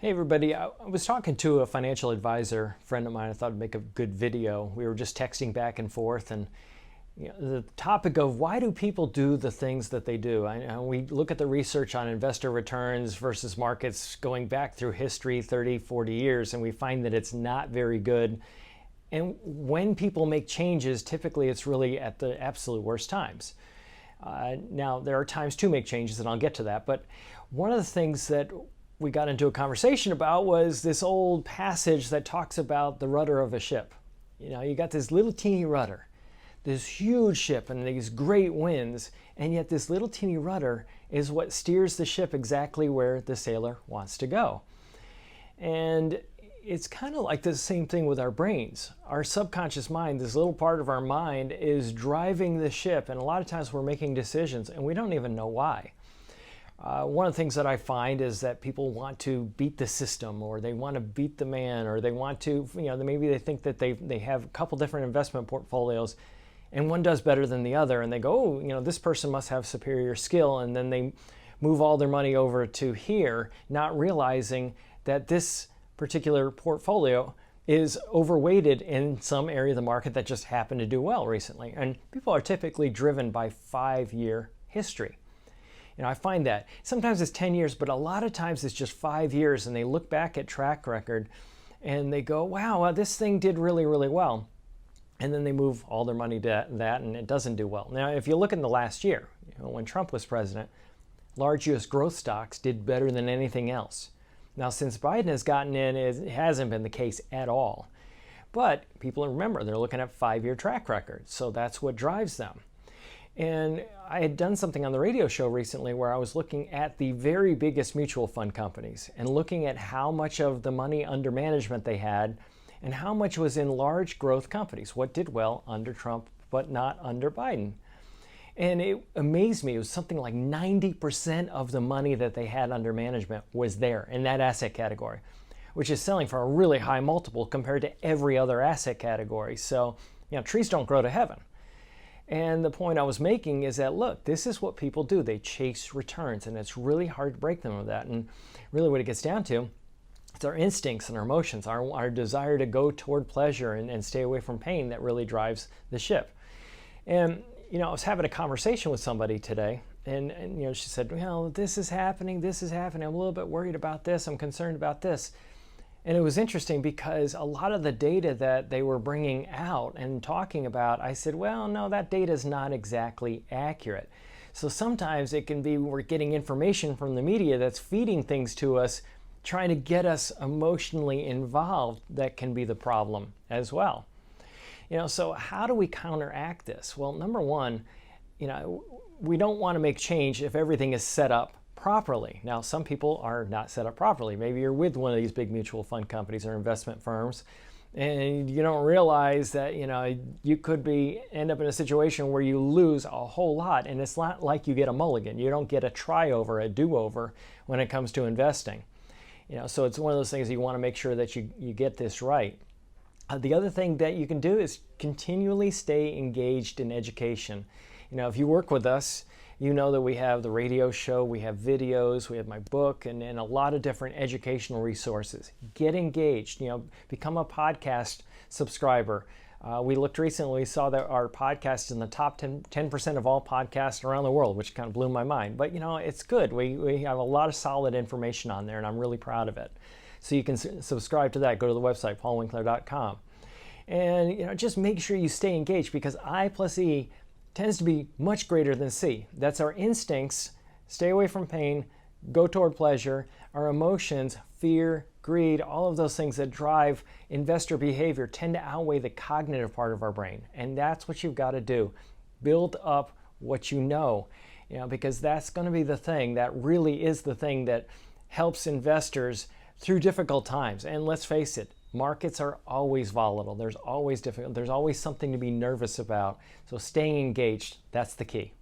Hey everybody, I was talking to a financial advisor, friend of mine. I thought it'd make a good video. We were just texting back and forth, and the topic of why do people do the things that they do. We look at the research on investor returns versus markets going back through history 30, 40 years, and we find that it's not very good. And when people make changes, typically it's really at the absolute worst times. Now, there are times to make changes, and I'll get to that, but one of the things that we got into a conversation about was this old passage that talks about the rudder of a ship. You got this little teeny rudder, this huge ship and these great winds, and yet this little teeny rudder is what steers the ship exactly where the sailor wants to go. And it's kind of like the same thing with our brains. Our subconscious mind, this little part of our mind, is driving the ship, and a lot of times we're making decisions and we don't even know why. One of the things that I find is that people want to beat the system, or they want to beat the man, or they want to, maybe they think that they have a couple different investment portfolios and one does better than the other, and they go, this person must have superior skill, and then they move all their money over to here, not realizing that this particular portfolio is overweighted in some area of the market that just happened to do well recently. And people are typically driven by 5-year history. I find that sometimes it's 10 years, but a lot of times it's just 5 years, and they look back at track record and they go, wow, this thing did really, really well. And then they move all their money to that and it doesn't do well. Now, if you look in the last year, when Trump was president, large U.S. growth stocks did better than anything else. Now, since Biden has gotten in, it hasn't been the case at all. But people remember, they're looking at 5-year track records, so that's what drives them. And I had done something on the radio show recently where I was looking at the very biggest mutual fund companies and looking at how much of the money under management they had and how much was in large growth companies, what did well under Trump but not under Biden. And it amazed me. It was something like 90% of the money that they had under management was there in that asset category, which is selling for a really high multiple compared to every other asset category. So, trees don't grow to heaven. And the point I was making is that, look, this is what people do. They chase returns, and it's really hard to break them of that. And really what it gets down to, it's our instincts and our emotions, our desire to go toward pleasure and stay away from pain that really drives the ship. And, I was having a conversation with somebody today, and she said, well, this is happening. I'm a little bit worried about this. I'm concerned about this. And it was interesting because a lot of the data that they were bringing out and talking about, I said, well, no, that data is not exactly accurate. So sometimes it can be we're getting information from the media that's feeding things to us, trying to get us emotionally involved. That can be the problem as well. So how do we counteract this? Well, number one, we don't want to make change if everything is set up properly. Now, some people are not set up properly. Maybe you're with one of these big mutual fund companies or investment firms, and you don't realize that you could end up in a situation where you lose a whole lot, and it's not like you get a mulligan. You don't get a try-over, a do-over when it comes to investing. So it's one of those things you want to make sure that you get this right. The other thing that you can do is continually stay engaged in education. If you work with us, you know that we have the radio show, we have videos, we have my book, and a lot of different educational resources. Get engaged, become a podcast subscriber. We looked recently, we saw that our podcast is in the top 10% of all podcasts around the world, which kind of blew my mind. But, it's good. We have a lot of solid information on there, and I'm really proud of it. So you can subscribe to that. Go to the website, paulwinkler.com. And, just make sure you stay engaged, because I plus E tends to be much greater than C. That's our instincts, stay away from pain, go toward pleasure. Our emotions, fear, greed, all of those things that drive investor behavior tend to outweigh the cognitive part of our brain. And that's what you've got to do. Build up what you know, because that's going to be the thing that really is the thing that helps investors through difficult times. And let's face it, markets are always volatile. There's always something to be nervous about. So staying engaged, that's the key.